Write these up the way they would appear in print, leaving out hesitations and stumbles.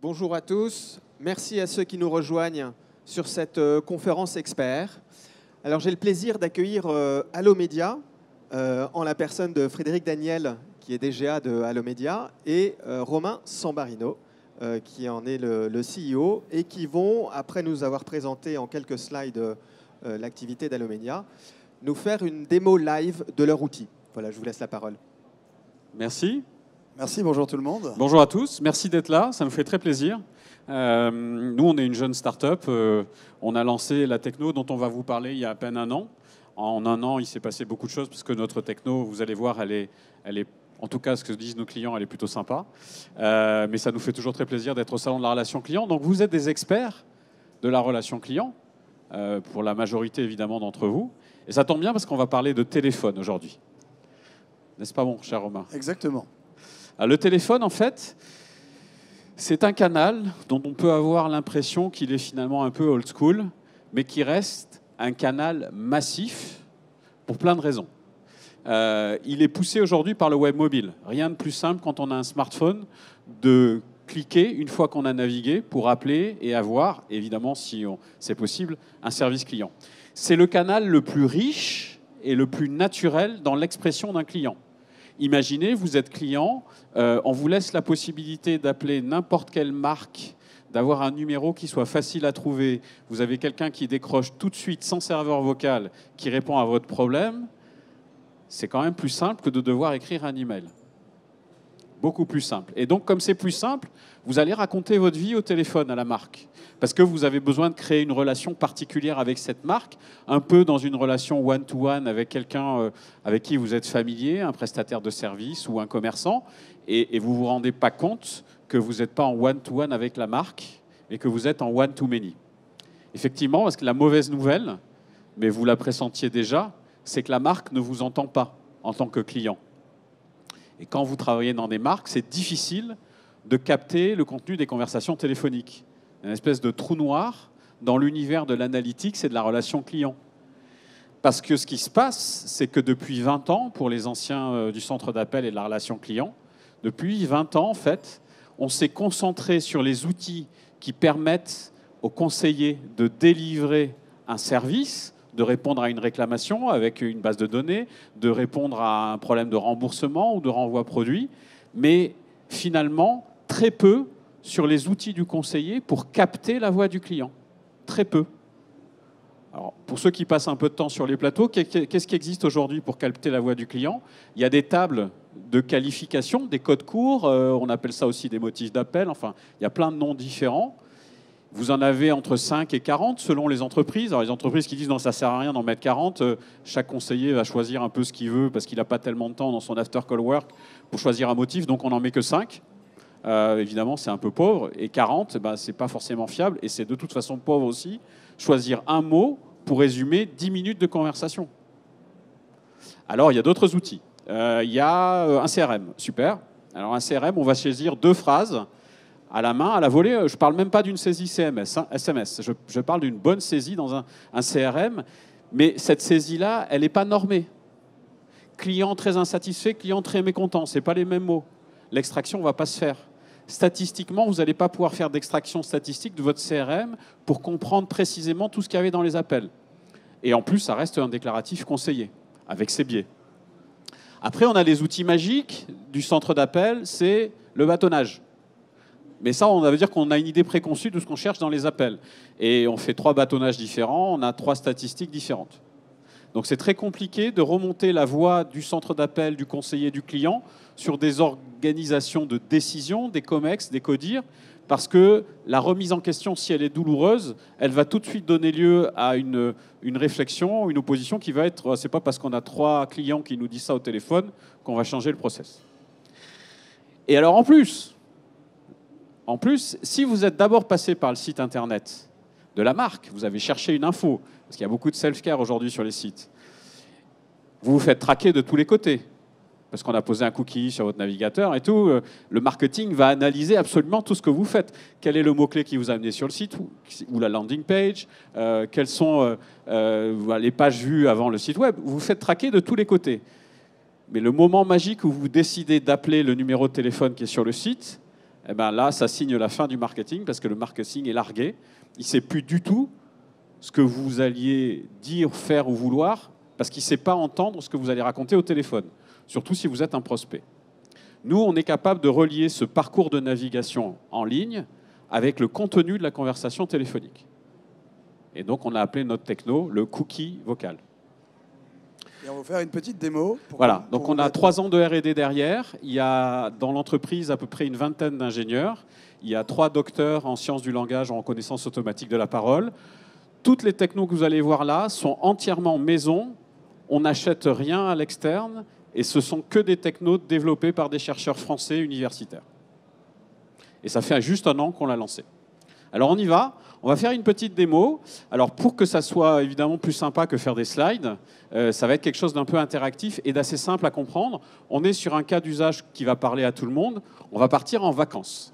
Bonjour à tous. Merci à ceux qui nous rejoignent sur cette conférence expert. Alors j'ai le plaisir d'accueillir Allomedia en la personne de Frédéric Daniel, qui est DGA de Allomedia, et Romain Sambarino, qui en est le CEO, et qui vont, après nous avoir présenté en quelques slides l'activité d'Allomedia, nous faire une démo live de leur outil. Voilà, je vous laisse la parole. Merci. Merci, bonjour tout le monde. Bonjour à tous, merci d'être là, ça me fait très plaisir. Nous, on est une jeune start-up. On a lancé la techno dont on va vous parler il y a à peine un an. En un an, il s'est passé beaucoup de choses parce que notre techno, vous allez voir, elle est en tout cas, ce que disent nos clients, elle est plutôt sympa. Mais ça nous fait toujours très plaisir d'être au salon de la relation client. Donc vous êtes des experts de la relation client, pour la majorité évidemment d'entre vous. Et ça tombe bien parce qu'on va parler de téléphone aujourd'hui. N'est-ce pas bon, cher Romain ? Exactement. Alors, le téléphone, en fait, c'est un canal dont on peut avoir l'impression qu'il est finalement un peu old school, mais qui reste un canal massif pour plein de raisons. Il est poussé aujourd'hui par le web mobile. Rien de plus simple quand on a un smartphone de cliquer une fois qu'on a navigué pour appeler et avoir, évidemment, si c'est possible, un service client. C'est le canal le plus riche et le plus naturel dans l'expression d'un client. Imaginez, vous êtes client, on vous laisse la possibilité d'appeler n'importe quelle marque, d'avoir un numéro qui soit facile à trouver. Vous avez quelqu'un qui décroche tout de suite sans serveur vocal, qui répond à votre problème. C'est quand même plus simple que de devoir écrire un email. Beaucoup plus simple. Et donc, comme c'est plus simple, vous allez raconter votre vie au téléphone à la marque. Parce que vous avez besoin de créer une relation particulière avec cette marque, un peu dans une relation one-to-one avec quelqu'un avec qui vous êtes familier, un prestataire de service ou un commerçant, et vous ne vous rendez pas compte que vous n'êtes pas en one-to-one avec la marque, mais que vous êtes en one-to-many. Effectivement, parce que la mauvaise nouvelle, mais vous la pressentiez déjà, c'est que la marque ne vous entend pas en tant que client. Et quand vous travaillez dans des marques, c'est difficile de capter le contenu des conversations téléphoniques. Une espèce de trou noir dans l'univers de l'analytique, c'est de la relation client. Parce que ce qui se passe, c'est que depuis 20 ans, pour les anciens du centre d'appel et de la relation client, depuis 20 ans, en fait, on s'est concentré sur les outils qui permettent aux conseillers de délivrer un service, de répondre à une réclamation avec une base de données, de répondre à un problème de remboursement ou de renvoi produit, mais finalement, très peu sur les outils du conseiller pour capter la voix du client. Très peu. Alors, pour ceux qui passent un peu de temps sur les plateaux, qu'est-ce qui existe aujourd'hui pour capter la voix du client ? Il y a des tables de qualification, des codes courts, on appelle ça aussi des motifs d'appel, enfin, il y a plein de noms différents. Vous en avez entre 5 et 40 selon les entreprises. Alors les entreprises qui disent non, ça ne sert à rien d'en mettre 40, chaque conseiller va choisir un peu ce qu'il veut parce qu'il n'a pas tellement de temps dans son after call work pour choisir un motif, donc on n'en met que 5. Évidemment, c'est un peu pauvre. Et 40, ce n'est pas forcément fiable. Et c'est de toute façon pauvre aussi, choisir un mot pour résumer 10 minutes de conversation. Alors, il y a d'autres outils. Il y a un CRM, super. Alors un CRM, on va saisir 2 phrases à la main, à la volée. Je ne parle même pas d'une saisie SMS. Je parle d'une bonne saisie dans un CRM. Mais cette saisie-là, elle n'est pas normée. Client très insatisfait, client très mécontent. Ce n'est pas les mêmes mots. L'extraction ne va pas se faire. Statistiquement, vous n'allez pas pouvoir faire d'extraction statistique de votre CRM pour comprendre précisément tout ce qu'il y avait dans les appels. Et en plus, ça reste un déclaratif conseillé, avec ses biais. Après, on a les outils magiques du centre d'appel, c'est le bâtonnage. Mais ça, on veut dire qu'on a une idée préconçue de ce qu'on cherche dans les appels. Et on fait 3 bâtonnages différents, on a 3 statistiques différentes. Donc c'est très compliqué de remonter la voix du centre d'appel, du conseiller, du client sur des organisations de décision, des COMEX, des CODIR, parce que la remise en question, si elle est douloureuse, elle va tout de suite donner lieu à une réflexion, une opposition qui va être, c'est pas parce qu'on a 3 clients qui nous disent ça au téléphone qu'on va changer le process. Et alors en plus, si vous êtes d'abord passé par le site internet de la marque, vous avez cherché une info, parce qu'il y a beaucoup de self-care aujourd'hui sur les sites, vous vous faites traquer de tous les côtés, parce qu'on a posé un cookie sur votre navigateur et tout. Le marketing va analyser absolument tout ce que vous faites. Quel est le mot-clé qui vous a amené sur le site ou la landing page, quelles sont les pages vues avant le site web. Vous vous faites traquer de tous les côtés. Mais le moment magique où vous décidez d'appeler le numéro de téléphone qui est sur le site, eh ben là, ça signe la fin du marketing parce que le marketing est largué. Il ne sait plus du tout ce que vous alliez dire, faire ou vouloir parce qu'il ne sait pas entendre ce que vous allez raconter au téléphone, surtout si vous êtes un prospect. Nous, on est capable de relier ce parcours de navigation en ligne avec le contenu de la conversation téléphonique. Et donc, on a appelé notre techno le cookie vocal. Et on va faire une petite démo. Voilà, donc on a 3 ans de R&D derrière. Il y a dans l'entreprise à peu près une vingtaine d'ingénieurs. Il y a 3 docteurs en sciences du langage, en reconnaissance automatique de la parole. Toutes les technos que vous allez voir là sont entièrement maison. On n'achète rien à l'externe et ce sont que des technos développés par des chercheurs français universitaires. Et ça fait juste 1 an qu'on l'a lancé. Alors on y va. On va faire une petite démo. Alors pour que ça soit évidemment plus sympa que faire des slides, ça va être quelque chose d'un peu interactif et d'assez simple à comprendre. On est sur un cas d'usage qui va parler à tout le monde. On va partir en vacances.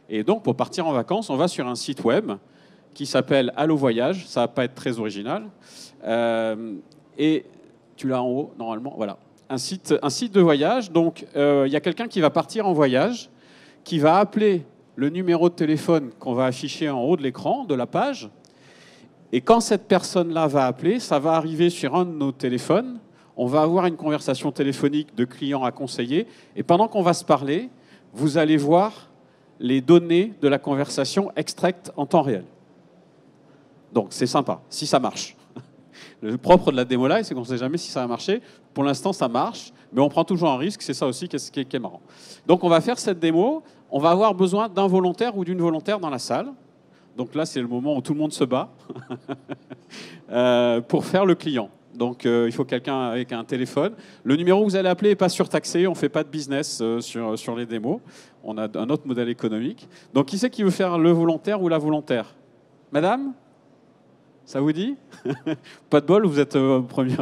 Et donc pour partir en vacances, on va sur un site web qui s'appelle Allo Voyage. Ça ne va pas être très original. Et tu l'as en haut normalement. Voilà, un site de voyage. Donc il y a quelqu'un qui va partir en voyage, qui va appeler le numéro de téléphone qu'on va afficher en haut de l'écran, de la page. Et quand cette personne-là va appeler, ça va arriver sur un de nos téléphones. On va avoir une conversation téléphonique de client à conseiller. Et pendant qu'on va se parler, vous allez voir les données de la conversation extraites en temps réel. Donc c'est sympa, si ça marche. Le propre de la démo là, c'est qu'on ne sait jamais si ça va marcher. Pour l'instant, ça marche, mais on prend toujours un risque. C'est ça aussi qui est marrant. Donc on va faire cette démo. On va avoir besoin d'un volontaire ou d'une volontaire dans la salle. Donc là, c'est le moment où tout le monde se bat pour faire le client. Donc il faut quelqu'un avec un téléphone. Le numéro que vous allez appeler n'est pas surtaxé. On ne fait pas de business sur les démos. On a un autre modèle économique. Donc qui c'est qui veut faire le volontaire ou la volontaire? Madame? Ça vous dit? Pas de bol, vous êtes premier.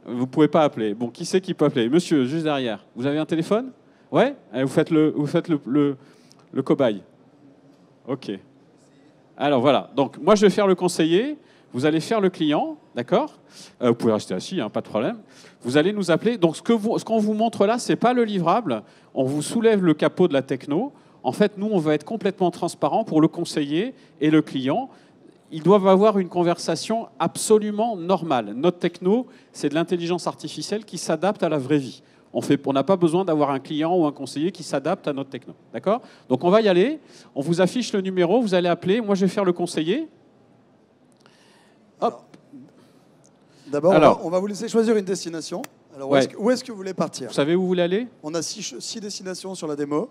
Vous ne pouvez pas appeler. Bon, qui c'est qui peut appeler? Monsieur, juste derrière. Vous avez un téléphone? Ouais? Allez, vous faites le cobaye. OK. Alors voilà. Donc moi, je vais faire le conseiller. Vous allez faire le client, d'accord? Vous pouvez rester assis, hein, pas de problème. Vous allez nous appeler. Donc ce qu'on vous montre là, c'est pas le livrable. On vous soulève le capot de la techno. En fait, nous, on va être complètement transparent pour le conseiller et le client. Ils doivent avoir une conversation absolument normale. Notre techno, c'est de l'intelligence artificielle qui s'adapte à la vraie vie. On n'a pas besoin d'avoir un client ou un conseiller qui s'adapte à notre techno. D'accord? Donc on va y aller. On vous affiche le numéro, vous allez appeler. Moi, je vais faire le conseiller. Hop. D'abord, on va vous laisser choisir une destination. Alors, ouais. Où est-ce que vous voulez partir? Vous savez où vous voulez aller? On a 6 destinations sur la démo.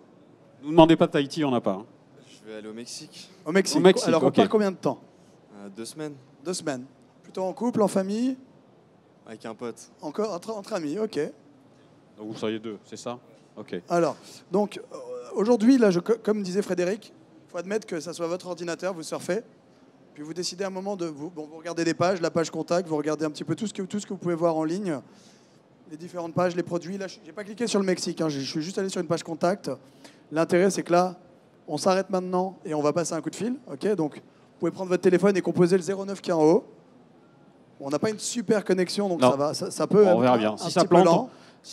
Ne vous demandez pas de Tahiti, on n'a pas. Hein. Je vais aller au Mexique. Au Mexique. Alors, okay. On part combien de temps? 2 semaines. 2 semaines. Plutôt en couple, en famille? Avec un pote. Encore entre amis, ok. Donc vous seriez 2, c'est ça? Ok. Alors, donc, aujourd'hui, là, comme disait Frédéric, il faut admettre que ça soit votre ordinateur, vous surfez, puis vous décidez à un moment de... vous regardez des pages, la page contact, vous regardez un petit peu tout ce que vous pouvez voir en ligne, les différentes pages, les produits. Là, je n'ai pas cliqué sur le Mexique, hein, je suis juste allé sur une page contact. L'intérêt, c'est que là, on s'arrête maintenant et on va passer un coup de fil. Ok, donc, vous pouvez prendre votre téléphone et composer le 09 qui est en haut. On n'a pas une super connexion, donc ça peut on verra bien. Si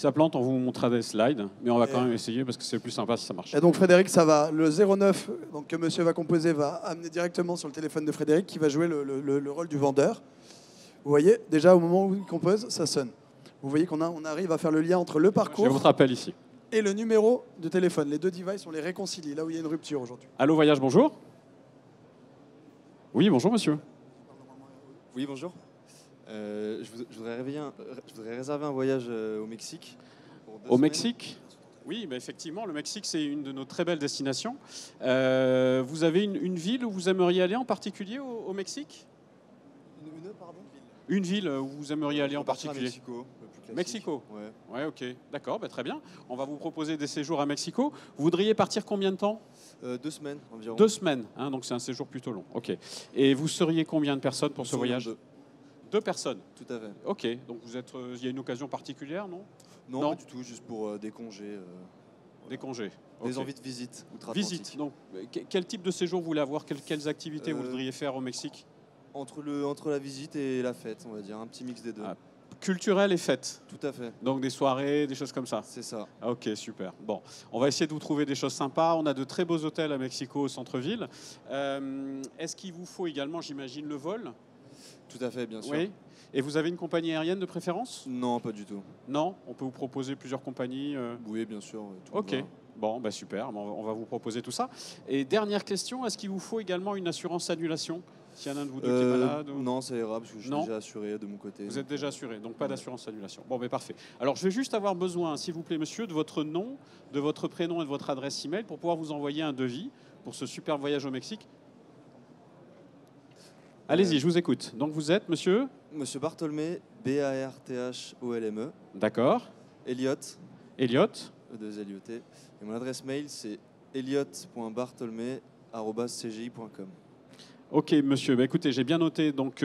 ça plante, on vous montrera des slides, mais on va quand même essayer parce que c'est plus sympa si ça marche. Et donc Frédéric, le 09 donc, que monsieur va composer va amener directement sur le téléphone de Frédéric qui va jouer le rôle du vendeur. Vous voyez, déjà au moment où il compose, ça sonne. Vous voyez qu'on arrive à faire le lien entre le parcours J'ai votre appel ici. Et le numéro de téléphone. Les 2 devices, on les réconcilie, là où il y a une rupture aujourd'hui. Allo Voyage, bonjour. Oui, bonjour monsieur. Oui, bonjour. Je voudrais réserver un voyage au Mexique. Au Mexique? Oui, bah effectivement, le Mexique, c'est une de nos très belles destinations. Vous avez une ville où vous aimeriez aller en particulier au Mexique? Une ville où vous aimeriez aller en particulier? Mexico. Mexico? Ouais. Ouais, ok. D'accord, bah, très bien. On va vous proposer des séjours à Mexico. Vous voudriez partir combien de temps? 2 semaines environ. 2 semaines, hein, donc c'est un séjour plutôt long. Ok. Et vous seriez combien de personnes pour ce voyage? 2 personnes? Tout à fait. Ok, donc il y a une occasion particulière, non? Non, pas du tout, juste pour des congés. Des congés. Des envies de visite. Visite, donc quel type de séjour vous voulez avoir? Quelles activités vous voudriez faire au Mexique? Entre la visite et la fête, on va dire, un petit mix des deux. culturelles et fêtes. Tout à fait, Donc des soirées, des choses comme ça. c'est ça. Ah, ok, super. Bon, on va essayer de vous trouver des choses sympas. On a de très beaux hôtels à Mexico, au centre-ville. Est-ce qu'il vous faut également, j'imagine, le vol? Tout à fait, bien sûr. Oui. Et vous avez une compagnie aérienne de préférence? Non, pas du tout. Non? On peut vous proposer plusieurs compagnies Oui, bien sûr. Tout Ok. va. Bon, bah super. On va vous proposer tout ça. Et dernière question, est-ce qu'il vous faut également une assurance annulation s'il y en a un de vous deux qui est malade ou- Non, ça ira parce que je suis Non. déjà assuré de mon côté. Vous êtes déjà assuré, donc pas Ouais. d'assurance annulation. Bon, mais parfait. Alors, je vais juste avoir besoin, s'il vous plaît, monsieur, de votre nom, de votre prénom et de votre adresse email pour pouvoir vous envoyer un devis pour ce super voyage au Mexique. Allez-y, je vous écoute. Donc, vous êtes, monsieur? Monsieur Bartholmé, Bartholme, D'accord. Elliot, Elliot. E2LIOT. Et mon adresse mail, c'est elliot.bartholmé@cgi.com. Ok, monsieur. Bah, écoutez, j'ai bien noté. Donc,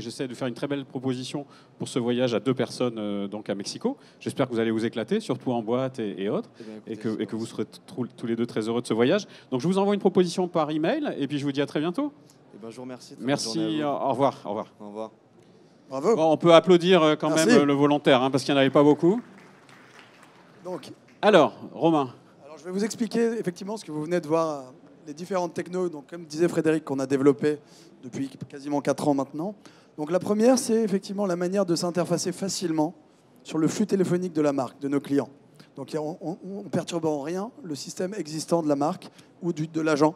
j'essaie de faire une très belle proposition pour ce voyage à 2 personnes donc à Mexico. J'espère que vous allez vous éclater, surtout en boîte et autres, Eh bien, et écoutez, que vous serez tous les deux très heureux de ce voyage. Donc, je vous envoie une proposition par email, et puis je vous dis à très bientôt. eh ben, je vous remercie. Très bonne journée Merci. à vous. Au revoir. Au revoir. Au revoir. Bravo. Bon, on peut applaudir quand Merci. même le volontaire, hein, parce qu'il n'y en avait pas beaucoup. Donc, Alors, Romain. alors, je vais vous expliquer effectivement ce que vous venez de voir, les différentes technos, donc, comme disait Frédéric, qu'on a développées depuis quasiment 4 ans maintenant. Donc la première, c'est effectivement la manière de s'interfacer facilement sur le flux téléphonique de la marque, de nos clients. Donc on ne perturbe en rien le système existant de la marque ou de l'agent.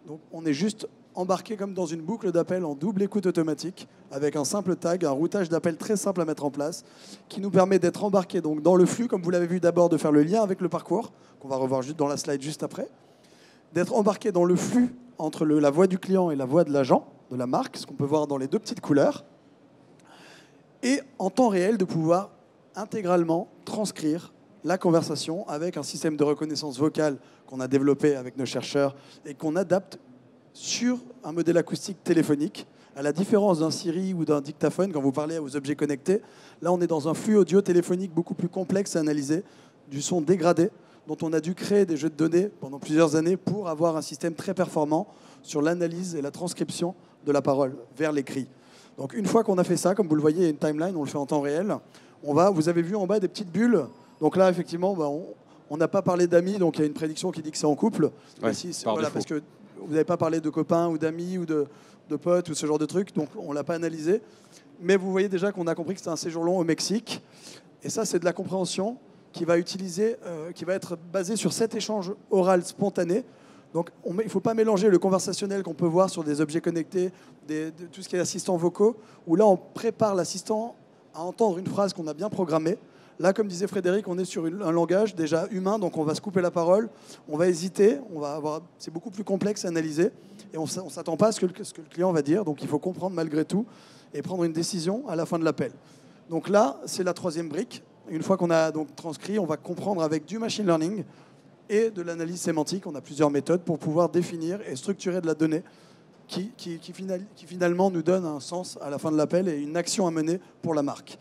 Donc on est juste embarqué comme dans une boucle d'appel en double écoute automatique avec un simple tag, un routage d'appel très simple à mettre en place qui nous permet d'être embarqué donc dans le flux, comme vous l'avez vu d'abord, de faire le lien avec le parcours, qu'on va revoir juste dans la slide juste après, d'être embarqué dans le flux entre la voix du client et la voix de l'agent, de la marque, ce qu'on peut voir dans les 2 petites couleurs, et en temps réel de pouvoir intégralement transcrire la conversation avec un système de reconnaissance vocale qu'on a développé avec nos chercheurs et qu'on adapte sur un modèle acoustique téléphonique. À la différence d'un Siri ou d'un dictaphone, quand vous parlez aux objets connectés, là on est dans un flux audio téléphonique beaucoup plus complexe à analyser, du son dégradé, dont on a dû créer des jeux de données pendant plusieurs années pour avoir un système très performant sur l'analyse et la transcription de la parole vers l'écrit. Donc une fois qu'on a fait ça, comme vous le voyez, il y a une timeline, on le fait en temps réel. Vous avez vu en bas des petites bulles. Donc là, effectivement, on n'a pas parlé d'amis, donc il y a une prédiction qui dit que c'est en couple. Ouais, par voilà, défaut. parce que vous n'avez pas parlé de copains ou d'amis ou de potes ou ce genre de trucs, donc on ne l'a pas analysé. Mais vous voyez déjà qu'on a compris que c'était un séjour long au Mexique. Et ça, c'est de la compréhension qui va être basée sur cet échange oral spontané. Donc il ne faut pas mélanger le conversationnel qu'on peut voir sur des objets connectés, tout ce qui est assistants vocaux, où là on prépare l'assistant à entendre une phrase qu'on a bien programmée. Là, comme disait Frédéric, on est sur un langage déjà humain, donc on va se couper la parole, on va hésiter, c'est beaucoup plus complexe à analyser, et on ne s'attend pas à ce que le client va dire, donc il faut comprendre malgré tout et prendre une décision à la fin de l'appel. Donc là, c'est la 3e brique. Une fois qu'on a donc transcrit, on va comprendre avec du machine learning et de l'analyse sémantique. On a plusieurs méthodes pour pouvoir définir et structurer de la donnée qui finalement nous donne un sens à la fin de l'appel et une action à mener pour la marque.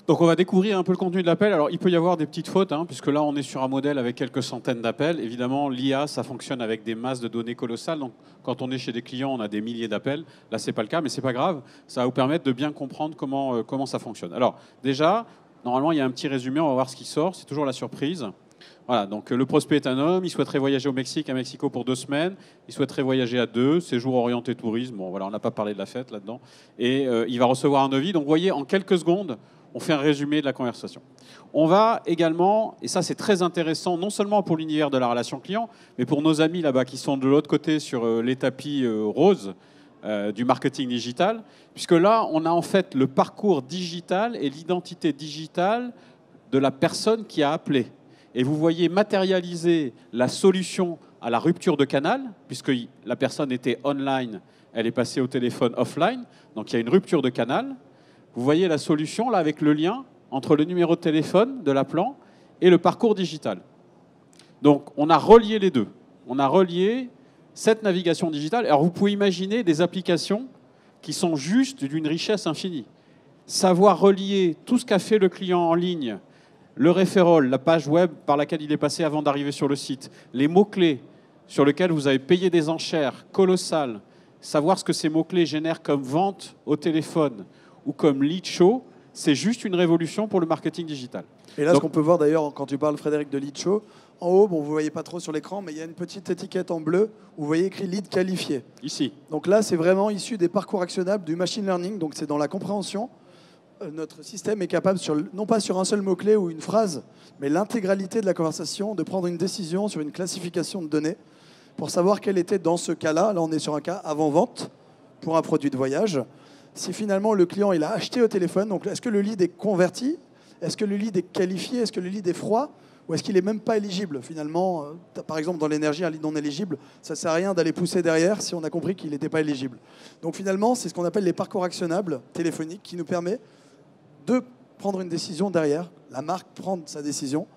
Donc on va découvrir un peu le contenu de l'appel. Alors il peut y avoir des petites fautes, hein, puisque là on est sur un modèle avec quelques centaines d'appels. Évidemment, l'IA, ça fonctionne avec des masses de données colossales. Donc quand on est chez des clients, on a des milliers d'appels. Là, c'est pas le cas, mais c'est pas grave. Ça va vous permettre de bien comprendre comment ça fonctionne. Alors déjà, normalement, il y a un petit résumé. On va voir ce qui sort. C'est toujours la surprise. Voilà, donc le prospect est un homme, il souhaiterait voyager au Mexique, à Mexico pour 2 semaines, il souhaiterait voyager à 2, séjour orienté tourisme, bon voilà, on n'a pas parlé de la fête là-dedans, et il va recevoir un devis. Donc vous voyez, en quelques secondes, on fait un résumé de la conversation. On va également, et ça c'est très intéressant, non seulement pour l'univers de la relation client, mais pour nos amis là-bas qui sont de l'autre côté sur les tapis roses du marketing digital, puisque là, on a en fait le parcours digital et l'identité digitale de la personne qui a appelé. Et vous voyez matérialiser la solution à la rupture de canal, puisque la personne était online, elle est passée au téléphone offline, donc il y a une rupture de canal. Vous voyez la solution là avec le lien entre le numéro de téléphone de l'appelant et le parcours digital. Donc on a relié les deux. On a relié cette navigation digitale. Alors vous pouvez imaginer des applications qui sont juste d'une richesse infinie. Savoir relier tout ce qu'a fait le client en ligne, le référol, la page web par laquelle il est passé avant d'arriver sur le site, les mots-clés sur lesquels vous avez payé des enchères colossales, savoir ce que ces mots-clés génèrent comme vente au téléphone ou comme lead show, c'est juste une révolution pour le marketing digital. Et là, ce qu'on peut voir d'ailleurs, quand tu parles, Frédéric, de lead show, en haut, bon, vous ne voyez pas trop sur l'écran, mais il y a une petite étiquette en bleu où vous voyez écrit lead qualifié. Ici. Donc là, c'est vraiment issu des parcours actionnables du machine learning, donc c'est dans la compréhension. Notre système est capable, non pas sur un seul mot-clé ou une phrase, mais l'intégralité de la conversation, de prendre une décision sur une classification de données pour savoir quel était dans ce cas-là, là on est sur un cas avant-vente pour un produit de voyage, si finalement le client il a acheté au téléphone, donc est-ce que le lead est converti, est-ce que le lead est qualifié, est-ce que le lead est froid, ou est-ce qu'il n'est même pas éligible finalement. Par exemple, dans l'énergie, un lead non éligible, ça ne sert à rien d'aller pousser derrière si on a compris qu'il n'était pas éligible. Donc finalement, c'est ce qu'on appelle les parcours actionnables téléphoniques qui nous permet de prendre une décision derrière, la marque prendre sa décision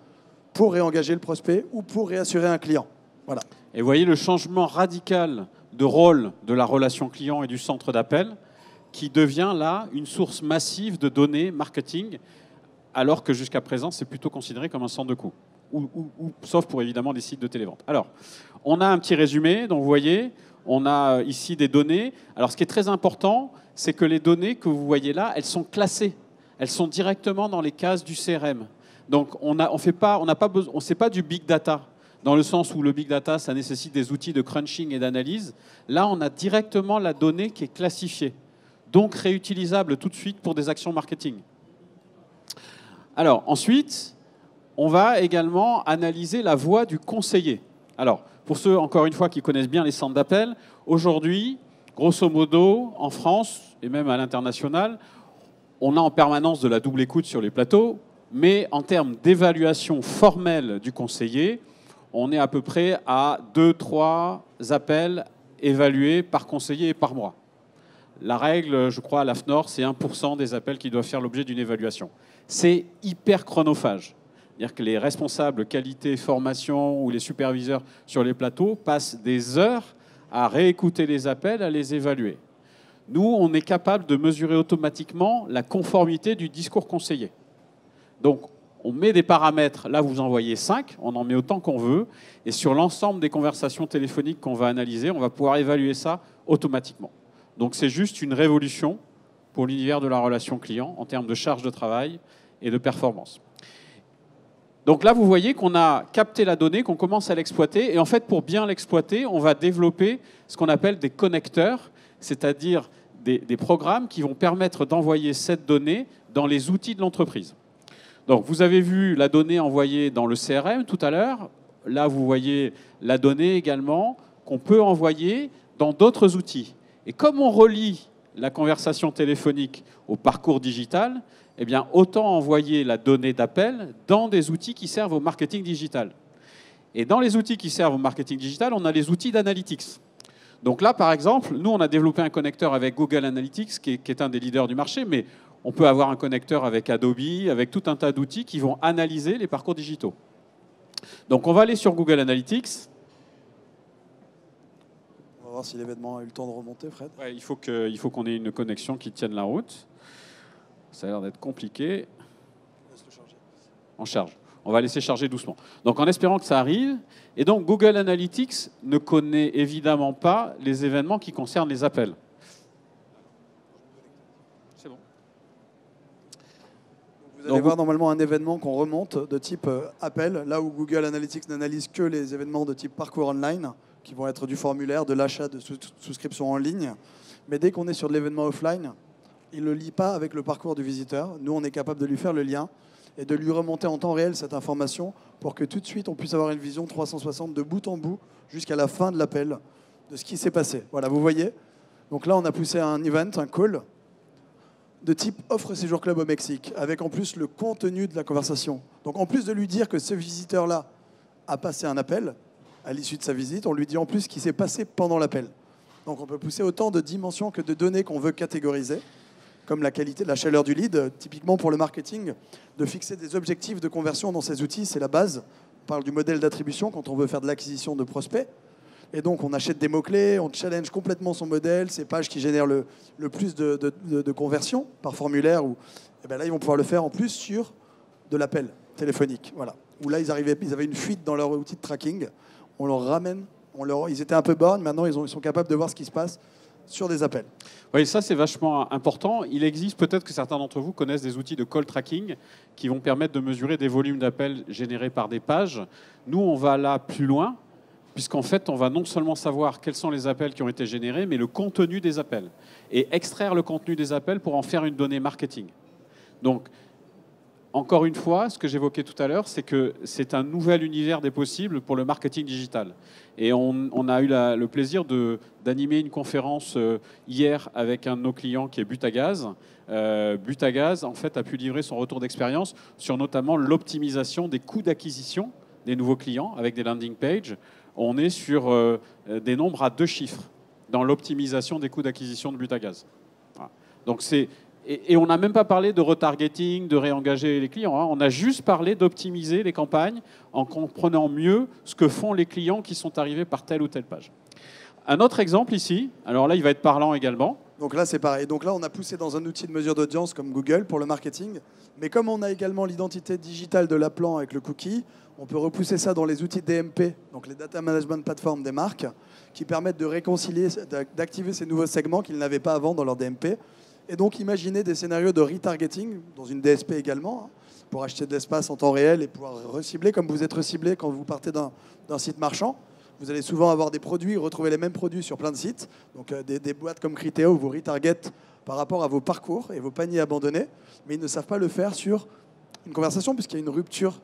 pour réengager le prospect ou pour réassurer un client. Voilà. Et vous voyez le changement radical de rôle de la relation client et du centre d'appel qui devient là une source massive de données marketing, alors que jusqu'à présent, c'est plutôt considéré comme un centre de coût, sauf pour évidemment des sites de télévente. Alors, on a un petit résumé, donc vous voyez, on a ici des données. Alors, ce qui est très important, c'est que les données que vous voyez là, elles sont classées. Elles sont directement dans les cases du CRM. Donc, on ne sait pas du big data, dans le sens où le big data, ça nécessite des outils de crunching et d'analyse. Là, on a directement la donnée qui est classifiée, donc réutilisable tout de suite pour des actions marketing. Alors, ensuite, on va également analyser la voix du conseiller. Alors, pour ceux, encore une fois, qui connaissent bien les centres d'appel, aujourd'hui, grosso modo, en France, et même à l'international, on a en permanence de la double écoute sur les plateaux, mais en termes d'évaluation formelle du conseiller, on est à peu près à 2-3 appels évalués par conseiller et par mois. La règle, je crois, à l'AFNOR, c'est 1% des appels qui doivent faire l'objet d'une évaluation. C'est hyper chronophage. C'est-à-dire que les responsables qualité, formation ou les superviseurs sur les plateaux passent des heures à réécouter les appels, à les évaluer. Nous, on est capable de mesurer automatiquement la conformité du discours conseillé. Donc, on met des paramètres. Là, vous en voyez 5. On en met autant qu'on veut. Et sur l'ensemble des conversations téléphoniques qu'on va analyser, on va pouvoir évaluer ça automatiquement. Donc, c'est juste une révolution pour l'univers de la relation client en termes de charge de travail et de performance. Donc là, vous voyez qu'on a capté la donnée, qu'on commence à l'exploiter. Et en fait, pour bien l'exploiter, on va développer ce qu'on appelle des connecteurs, c'est-à-dire des programmes qui vont permettre d'envoyer cette donnée dans les outils de l'entreprise. Donc, vous avez vu la donnée envoyée dans le CRM tout à l'heure. Là, vous voyez la donnée également qu'on peut envoyer dans d'autres outils. Et comme on relie la conversation téléphonique au parcours digital, eh bien, autant envoyer la donnée d'appel dans des outils qui servent au marketing digital. Et dans les outils qui servent au marketing digital, on a les outils d'analytics. Donc là, par exemple, nous, on a développé un connecteur avec Google Analytics, qui est un des leaders du marché, mais on peut avoir un connecteur avec Adobe, avec tout un tas d'outils qui vont analyser les parcours digitaux. Donc on va aller sur Google Analytics. On va voir si l'événement a eu le temps de remonter, Fred. Ouais, il faut qu'on ait une connexion qui tienne la route. Ça a l'air d'être compliqué. Laisse-le charger. En charge. On va laisser charger doucement. Donc en espérant que ça arrive. Et donc Google Analytics ne connaît évidemment pas les événements qui concernent les appels. C'est bon. Vous allez voir normalement un événement qu'on remonte de type appel, là où Google Analytics n'analyse que les événements de type parcours online, qui vont être du formulaire, de l'achat, de souscription en ligne. Mais dès qu'on est sur de l'événement offline, il ne le lit pas avec le parcours du visiteur. Nous, on est capable de lui faire le lien et de lui remonter en temps réel cette information pour que tout de suite, on puisse avoir une vision 360 de bout en bout jusqu'à la fin de l'appel de ce qui s'est passé. Voilà, vous voyez. Donc là, on a poussé un event, un call, de type offre séjour club au Mexique, avec en plus le contenu de la conversation. Donc en plus de lui dire que ce visiteur-là a passé un appel à l'issue de sa visite, on lui dit en plus ce qui s'est passé pendant l'appel. Donc on peut pousser autant de dimensions que de données qu'on veut catégoriser, comme la qualité, la chaleur du lead. Typiquement pour le marketing, de fixer des objectifs de conversion dans ces outils, c'est la base. On parle du modèle d'attribution quand on veut faire de l'acquisition de prospects. Et donc, on achète des mots-clés, on challenge complètement son modèle, ces pages qui génèrent le plus de conversions par formulaire. Et bien là, ils vont pouvoir le faire en plus sur de l'appel téléphonique. Voilà. Où là, ils avaient une fuite dans leur outil de tracking. On leur ramène, ils étaient un peu bornes, maintenant ils sont capables de voir ce qui se passe sur des appels. Oui, ça c'est vachement important. Il existe, peut-être que certains d'entre vous connaissent des outils de call tracking qui vont permettre de mesurer des volumes d'appels générés par des pages. Nous, on va là plus loin, puisqu'en fait, on va non seulement savoir quels sont les appels qui ont été générés, mais le contenu des appels. Et extraire le contenu des appels pour en faire une donnée marketing. Donc, encore une fois, ce que j'évoquais tout à l'heure, c'est que c'est un nouvel univers des possibles pour le marketing digital. Et on a eu le plaisir d'animer une conférence hier avec un de nos clients qui est Butagaz. Butagaz, en fait, a pu livrer son retour d'expérience sur notamment l'optimisation des coûts d'acquisition des nouveaux clients avec des landing pages. On est sur des nombres à 2 chiffres dans l'optimisation des coûts d'acquisition de Butagaz. Voilà. Donc et on n'a même pas parlé de retargeting, de réengager les clients. Hein. On a juste parlé d'optimiser les campagnes en comprenant mieux ce que font les clients qui sont arrivés par telle ou telle page. Un autre exemple ici, alors là, il va être parlant également. Donc là, c'est pareil. Donc là, on a poussé dans un outil de mesure d'audience comme Google pour le marketing. Mais comme on a également l'identité digitale de l'appelant avec le cookie, on peut repousser ça dans les outils DMP, donc les Data Management Platform des marques, qui permettent de réconcilier, d'activer ces nouveaux segments qu'ils n'avaient pas avant dans leur DMP. Et donc, imaginez des scénarios de retargeting, dans une DSP également, hein, pour acheter de l'espace en temps réel et pouvoir recibler, comme vous êtes reciblé quand vous partez d'un site marchand. Vous allez souvent avoir des produits, retrouver les mêmes produits sur plein de sites. Donc, des boîtes comme Criteo vous retargetent par rapport à vos parcours et vos paniers abandonnés. Mais ils ne savent pas le faire sur une conversation, puisqu'il y a une rupture.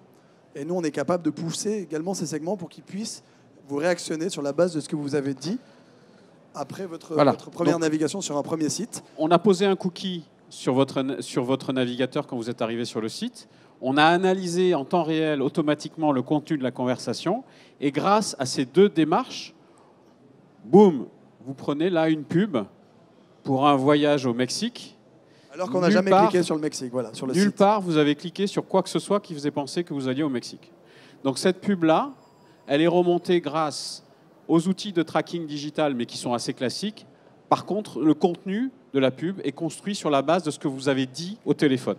Et nous, on est capable de pousser également ces segments pour qu'ils puissent vous réactionner sur la base de ce que vous avez dit après votre première navigation sur un premier site. On a posé un cookie sur votre navigateur quand vous êtes arrivé sur le site. On a analysé en temps réel automatiquement le contenu de la conversation. Et grâce à ces 2 démarches, boum, vous prenez là une pub pour un voyage au Mexique. Alors qu'on n'a jamais cliqué sur le Mexique, voilà, sur le site. Nulle part, vous avez cliqué sur quoi que ce soit qui faisait penser que vous alliez au Mexique. Donc cette pub-là, elle est remontée grâce aux outils de tracking digital, mais qui sont assez classiques. Par contre, le contenu de la pub est construit sur la base de ce que vous avez dit au téléphone.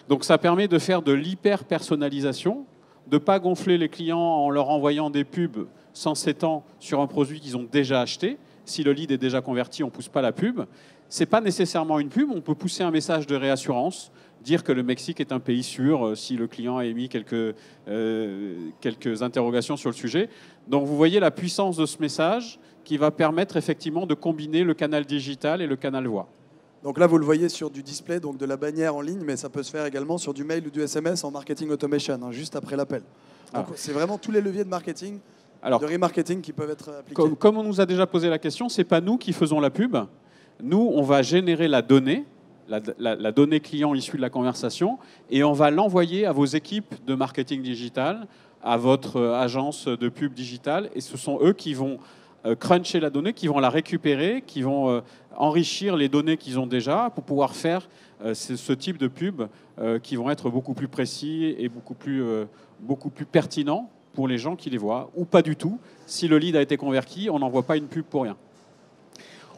Donc ça permet de faire de l'hyper-personnalisation, de ne pas gonfler les clients en leur envoyant des pubs sans s'étendre sur un produit qu'ils ont déjà acheté. Si le lead est déjà converti, on ne pousse pas la pub. Ce n'est pas nécessairement une pub, on peut pousser un message de réassurance, dire que le Mexique est un pays sûr si le client a émis quelques interrogations sur le sujet. Donc vous voyez la puissance de ce message qui va permettre effectivement de combiner le canal digital et le canal voix. Donc là, vous le voyez sur du display, donc de la bannière en ligne, mais ça peut se faire également sur du mail ou du SMS en marketing automation, hein, juste après l'appel. Donc c'est vraiment tous les leviers de marketing, de remarketing qui peuvent être appliqués. Comme on nous a déjà posé la question, ce n'est pas nous qui faisons la pub. Nous, on va générer la donnée, la donnée client issue de la conversation, et on va l'envoyer à vos équipes de marketing digital, à votre agence de pub digitale, et ce sont eux qui vont cruncher la donnée, qui vont la récupérer, qui vont enrichir les données qu'ils ont déjà pour pouvoir faire ce type de pub qui vont être beaucoup plus précis et beaucoup plus pertinents pour les gens qui les voient, ou pas du tout. Si le lead a été converti, on n'envoie pas une pub pour rien.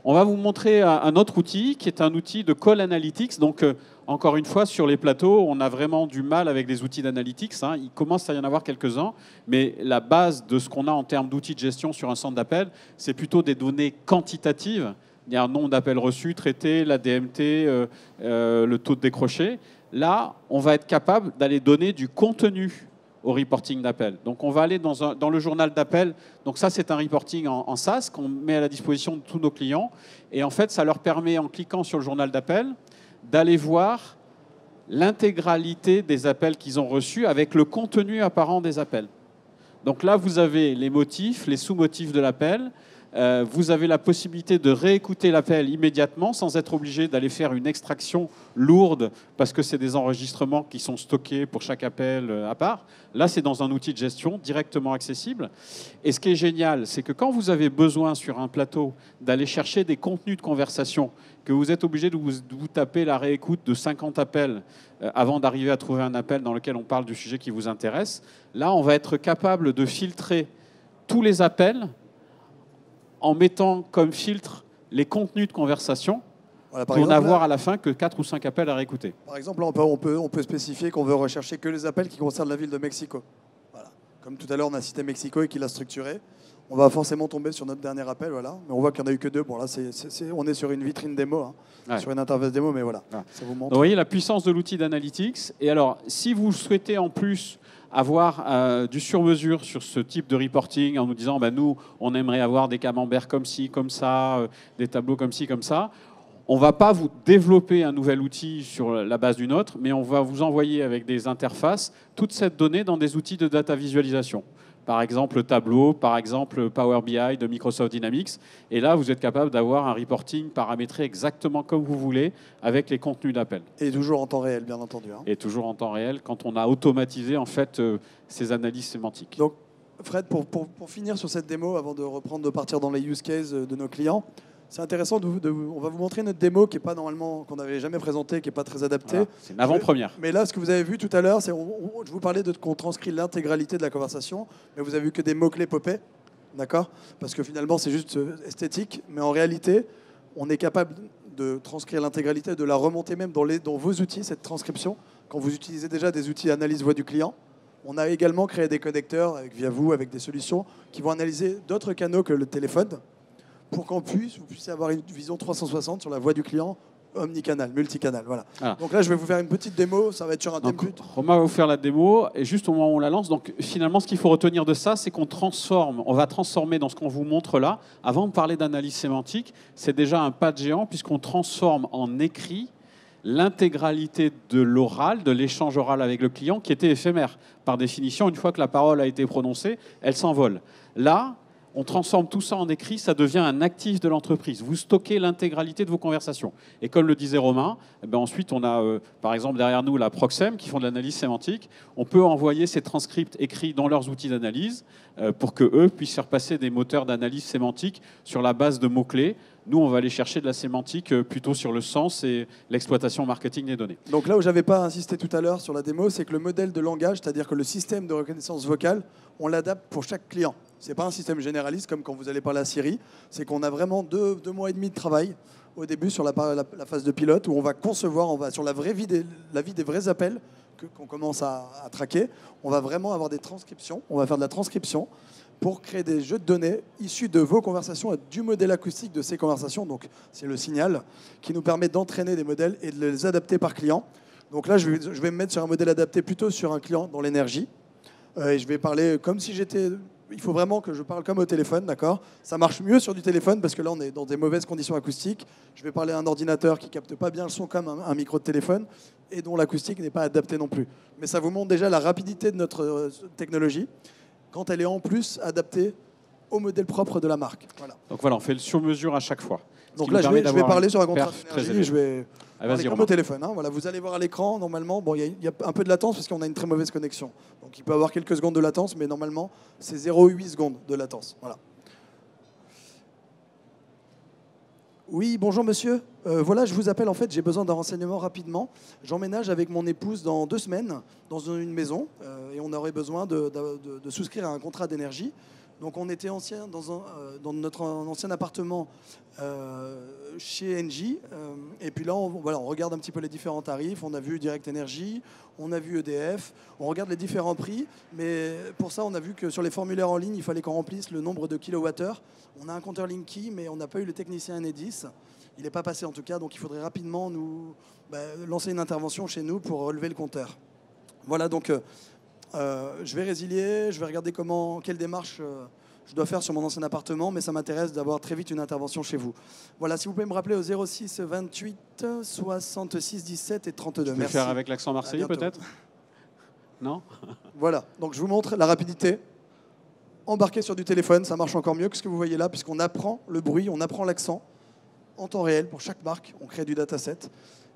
On va vous montrer un autre outil qui est un outil de call analytics. Donc, encore une fois, sur les plateaux, on a vraiment du mal avec des outils d'analytics. Hein. Il commence à y en avoir quelques-uns, mais la base de ce qu'on a en termes d'outils de gestion sur un centre d'appel, c'est plutôt des données quantitatives. Il y a un nombre d'appels reçus, traités, la DMT, le taux de décroché. Là, on va être capable d'aller donner du contenu au reporting d'appel. Donc on va aller dans le journal d'appel. Donc ça, c'est un reporting en SaaS qu'on met à la disposition de tous nos clients. Et en fait, ça leur permet, en cliquant sur le journal d'appel, d'aller voir l'intégralité des appels qu'ils ont reçus avec le contenu apparent des appels. Donc là, vous avez les motifs, les sous-motifs de l'appel. Vous avez la possibilité de réécouter l'appel immédiatement sans être obligé d'aller faire une extraction lourde parce que c'est des enregistrements qui sont stockés pour chaque appel à part. Là, c'est dans un outil de gestion directement accessible. Et ce qui est génial, c'est que quand vous avez besoin sur un plateau d'aller chercher des contenus de conversation, que vous êtes obligé de vous taper la réécoute de 50 appels avant d'arriver à trouver un appel dans lequel on parle du sujet qui vous intéresse, là, on va être capable de filtrer tous les appels en mettant comme filtre les contenus de conversation pour n'avoir à la fin que 4 ou 5 appels à réécouter. Par exemple, là, on peut spécifier qu'on veut rechercher que les appels qui concernent la ville de Mexico. Voilà. Comme tout à l'heure, on a cité Mexico et qu'il a structuré. On va forcément tomber sur notre dernier appel, voilà. Mais on voit qu'il n'y en a eu que 2. Bon, là, on est sur une vitrine démo, hein, sur une interface démo, mais voilà. Ça vous montre. Donc, vous voyez la puissance de l'outil d'analytics. Et alors, si vous souhaitez en plus avoir du sur-mesure sur ce type de reporting, en nous disant, nous, on aimerait avoir des camemberts comme ci, comme ça, des tableaux comme ci, comme ça, on ne va pas vous développer un nouvel outil sur la base d'une autre, mais on va vous envoyer avec des interfaces toute cette donnée dans des outils de data visualisation. Par exemple, Tableau, par exemple, Power BI de Microsoft Dynamics. Et là, vous êtes capable d'avoir un reporting paramétré exactement comme vous voulez, avec les contenus d'appel. Et toujours en temps réel, bien entendu. Hein. Et toujours en temps réel, quand on a automatisé en fait, ces analyses sémantiques. Donc, Fred, pour finir sur cette démo, avant de partir dans les use cases de nos clients, c'est intéressant, on va vous montrer notre démo qui est pas normalement, qu'on n'avait jamais présentée, qui n'est pas très adaptée. Voilà, c'est une avant-première. Mais là, ce que vous avez vu tout à l'heure, c'est je vous parlais qu'on transcrit l'intégralité de la conversation, mais vous avez vu que des mots-clés popaient, d'accord? Parce que finalement, c'est juste esthétique, mais en réalité, on est capable de transcrire l'intégralité, de la remonter même dans vos outils, cette transcription, quand vous utilisez déjà des outils d'analyse voix du client. On a également créé des connecteurs via vous, avec des solutions qui vont analyser d'autres canaux que le téléphone, pour vous puissiez avoir une vision 360 sur la voix du client, omnicanal, multicanal. Voilà. Donc là, je vais vous faire une petite démo, ça va être sur un template. Romain va vous faire la démo, et juste au moment où on la lance, donc finalement, ce qu'il faut retenir de ça, c'est qu'on va transformer dans ce qu'on vous montre là, avant de parler d'analyse sémantique, c'est déjà un pas de géant, puisqu'on transforme en écrit l'intégralité de l'oral, de l'échange oral avec le client, qui était éphémère. Par définition, une fois que la parole a été prononcée, elle s'envole. Là, on transforme tout ça en écrit, ça devient un actif de l'entreprise. Vous stockez l'intégralité de vos conversations. Et comme le disait Romain, ensuite, on a, par exemple, derrière nous, la Proxem, qui font de l'analyse sémantique. On peut envoyer ces transcripts écrits dans leurs outils d'analyse pour qu'eux puissent faire passer des moteurs d'analyse sémantique sur la base de mots-clés. Nous, on va aller chercher de la sémantique plutôt sur le sens et l'exploitation marketing des données. Donc là où je n'avais pas insisté tout à l'heure sur la démo, c'est que le modèle de langage, c'est-à-dire que le système de reconnaissance vocale, on l'adapte pour chaque client. Ce n'est pas un système généraliste comme quand vous allez parler à Siri, c'est qu'on a vraiment deux mois et demi de travail au début sur la phase de pilote où on va concevoir, sur la vie des vrais appels qu'on commence à traquer, on va vraiment avoir des transcriptions, on va faire de la transcription pour créer des jeux de données issus de vos conversations et du modèle acoustique de ces conversations. Donc, c'est le signal qui nous permet d'entraîner des modèles et de les adapter par client. Donc là, je vais me mettre sur un modèle adapté plutôt sur un client dans l'énergie. Et je vais parler comme si j'étais... Il faut vraiment que je parle comme au téléphone, d'accord? Ça marche mieux sur du téléphone parce que là, on est dans des mauvaises conditions acoustiques. Je vais parler à un ordinateur qui ne capte pas bien le son comme un micro de téléphone et dont l'acoustique n'est pas adaptée non plus. Mais ça vous montre déjà la rapidité de notre technologie quand elle est en plus adaptée au modèle propre de la marque. Voilà. Donc voilà, on fait le sur-mesure à chaque fois. Donc là, je vais parler sur un contrat d'énergie, je vais parler comme au téléphone. Hein. Voilà, vous allez voir à l'écran, normalement, bon, il y a un peu de latence parce qu'on a une très mauvaise connexion. Donc il peut y avoir quelques secondes de latence, mais normalement, c'est 0,8 secondes de latence. Voilà. Oui, bonjour monsieur. Voilà, je vous appelle en fait, j'ai besoin d'un renseignement rapidement. J'emménage avec mon épouse dans 2 semaines dans une maison et on aurait besoin de souscrire à un contrat d'énergie. Donc on était dans notre ancien appartement chez Engie. Et puis là, on regarde un petit peu les différents tarifs. On a vu Direct Energy, on a vu EDF. On regarde les différents prix. Mais pour ça, on a vu que sur les formulaires en ligne, il fallait qu'on remplisse le nombre de kilowattheures. On a un compteur Linky, mais on n'a pas eu le technicien Enedis. Il n'est pas passé en tout cas. Donc il faudrait rapidement lancer une intervention chez nous pour relever le compteur. Voilà, donc... je vais résilier, je vais regarder quelle démarche je dois faire sur mon ancien appartement, mais ça m'intéresse d'avoir très vite une intervention chez vous. Voilà, si vous pouvez me rappeler au 06 28 66 17 et 32. Je peux faire avec l'accent marseillais peut-être? Non? Voilà, donc je vous montre la rapidité. Embarqué sur du téléphone, ça marche encore mieux que ce que vous voyez là, puisqu'on apprend le bruit, on apprend l'accent en temps réel pour chaque marque, on crée du dataset.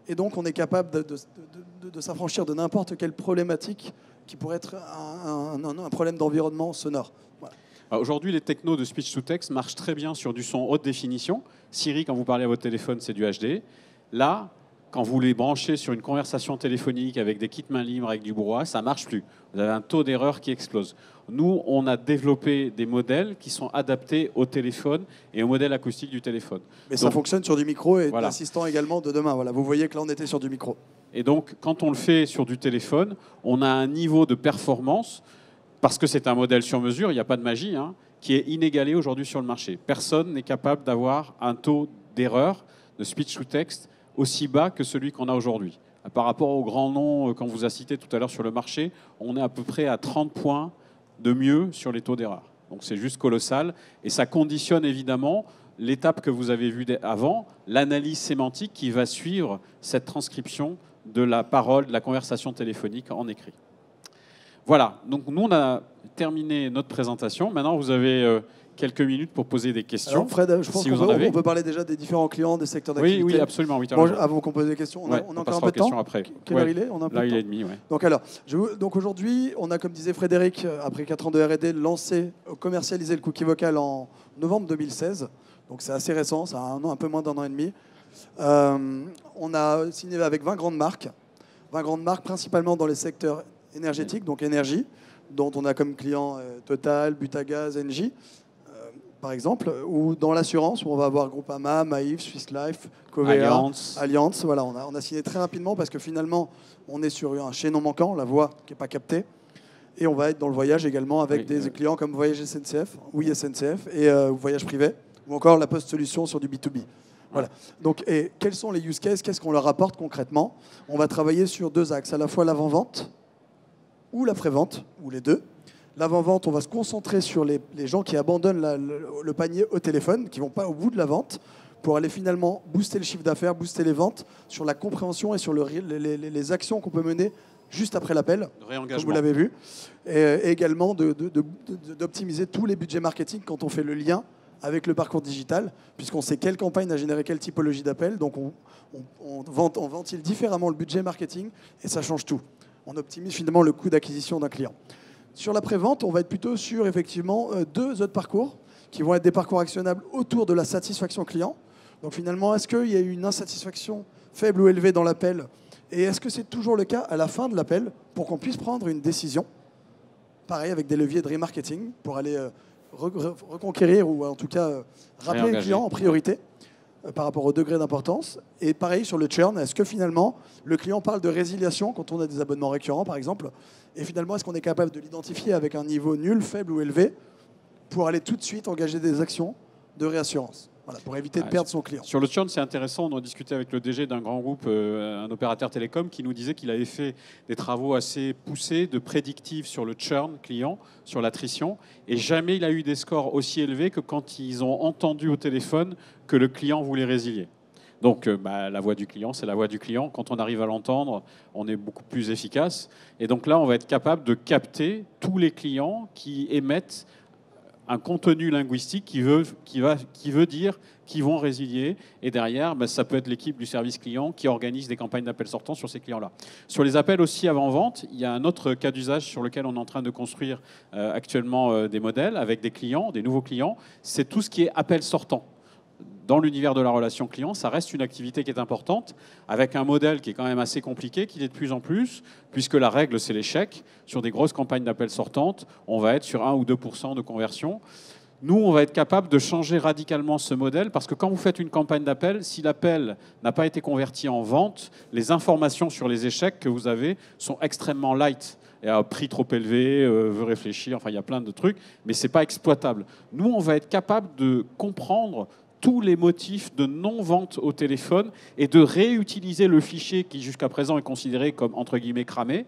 Et donc on est capable de s'affranchir de n'importe quelle problématique qui pourrait être un problème d'environnement sonore. Voilà. Aujourd'hui, les technos de speech to text marchent très bien sur du son haute définition. Siri, quand vous parlez à votre téléphone, c'est du HD. Là, quand vous les branchez sur une conversation téléphonique avec des kits main libre, avec du brouhaha, ça ne marche plus. Vous avez un taux d'erreur qui explose. Nous, on a développé des modèles qui sont adaptés au téléphone et au modèle acoustique du téléphone. Mais ça fonctionne sur du micro et l'assistant également de demain. Voilà, vous voyez que là, on était sur du micro. Et donc, quand on le fait sur du téléphone, on a un niveau de performance, parce que c'est un modèle sur mesure, il n'y a pas de magie, hein, qui est inégalé aujourd'hui sur le marché. Personne n'est capable d'avoir un taux d'erreur de speech to text aussi bas que celui qu'on a aujourd'hui. Par rapport aux grands noms qu'on vous a cités tout à l'heure sur le marché, on est à peu près à 30 points de mieux sur les taux d'erreur. Donc c'est juste colossal et ça conditionne évidemment l'étape que vous avez vue avant, l'analyse sémantique qui va suivre cette transcription de la parole, de la conversation téléphonique en écrit. Voilà, donc nous on a terminé notre présentation. Maintenant vous avez quelques minutes pour poser des questions. Alors Fred, je pense si qu'on peut parler déjà des différents clients, des secteurs d'activité. Oui, absolument. Oui, avant qu'on pose des questions, on a encore un peu de temps. Après. Quelle heure il est? On a un peu Là, de il temps. est demi, ouais. Donc aujourd'hui, on a, comme disait Frédéric, après 4 ans de R&D, commercialisé le cookie vocal en novembre 2016. Donc c'est assez récent, ça a un peu moins d'1 an et demi. On a signé avec 20 grandes marques principalement dans les secteurs énergétiques, donc énergie, dont on a comme clients Total, Butagaz, Engie, par exemple, ou dans l'assurance, où on va avoir Groupama, Maïf, Swiss Life, Covea, Allianz. Voilà, on a signé très rapidement parce que finalement, on est sur un chaînon manquant, la voix qui n'est pas captée. Et on va être dans le voyage également avec des clients comme Voyage SNCF, Oui SNCF et Voyage Privé, ou encore la Poste Solution sur du B2B. Voilà. Donc, et quels sont les use cases? Qu'est-ce qu'on leur apporte concrètement? On va travailler sur 2 axes, à la fois l'avant-vente ou l'après-vente, ou les deux. L'avant-vente, on va se concentrer sur les gens qui abandonnent le panier au téléphone, qui ne vont pas au bout de la vente, pour aller finalement booster le chiffre d'affaires, booster les ventes, sur la compréhension et sur les actions qu'on peut mener juste après l'appel, comme vous l'avez vu. Et également d'optimiser tous les budgets marketing quand on fait le lien avec le parcours digital, puisqu'on sait quelle campagne a généré quelle typologie d'appel. Donc on ventile différemment le budget marketing et ça change tout. On optimise finalement le coût d'acquisition d'un client. Sur l'après-vente, on va être plutôt sur effectivement 2 autres parcours qui vont être des parcours actionnables autour de la satisfaction client. Donc finalement, est-ce qu'il y a eu une insatisfaction faible ou élevée dans l'appel? Et est-ce que c'est toujours le cas à la fin de l'appel pour qu'on puisse prendre une décision? Pareil, avec des leviers de remarketing pour aller reconquérir ou en tout cas rappeler le client en priorité par rapport au degré d'importance. Et pareil sur le churn, est-ce que finalement le client parle de résiliation quand on a des abonnements récurrents par exemple? Et finalement, est-ce qu'on est capable de l'identifier avec un niveau nul, faible ou élevé pour aller tout de suite engager des actions de réassurance? Voilà, pour éviter de perdre son client. Sur le churn, c'est intéressant. On a discuté avec le DG d'un grand groupe, un opérateur télécom, qui nous disait qu'il avait fait des travaux assez poussés de prédictifs sur le churn client, sur l'attrition. Et jamais il a eu des scores aussi élevés que quand ils ont entendu au téléphone que le client voulait résilier. Donc la voix du client, c'est la voix du client. Quand on arrive à l'entendre, on est beaucoup plus efficace. Et donc là, on va être capable de capter tous les clients qui émettent un contenu linguistique qui veut dire qu'ils vont résilier. Et derrière, ça peut être l'équipe du service client qui organise des campagnes d'appels sortants sur ces clients-là. Sur les appels aussi avant-vente, il y a un autre cas d'usage sur lequel on est en train de construire actuellement des modèles avec des clients, des nouveaux clients. C'est tout ce qui est appel sortant. Dans l'univers de la relation client, ça reste une activité qui est importante, avec un modèle qui est quand même assez compliqué, qui l'est de plus en plus, puisque la règle, c'est l'échec. Sur des grosses campagnes d'appels sortantes, on va être sur 1 ou 2% de conversion. Nous, on va être capable de changer radicalement ce modèle, parce que quand vous faites une campagne d'appel, si l'appel n'a pas été converti en vente, les informations sur les échecs que vous avez sont extrêmement light. Et à prix trop élevé, veut réfléchir, enfin il y a plein de trucs, mais ce n'est pas exploitable. Nous, on va être capable de comprendre tous les motifs de non-vente au téléphone et de réutiliser le fichier qui jusqu'à présent est considéré comme entre guillemets cramé.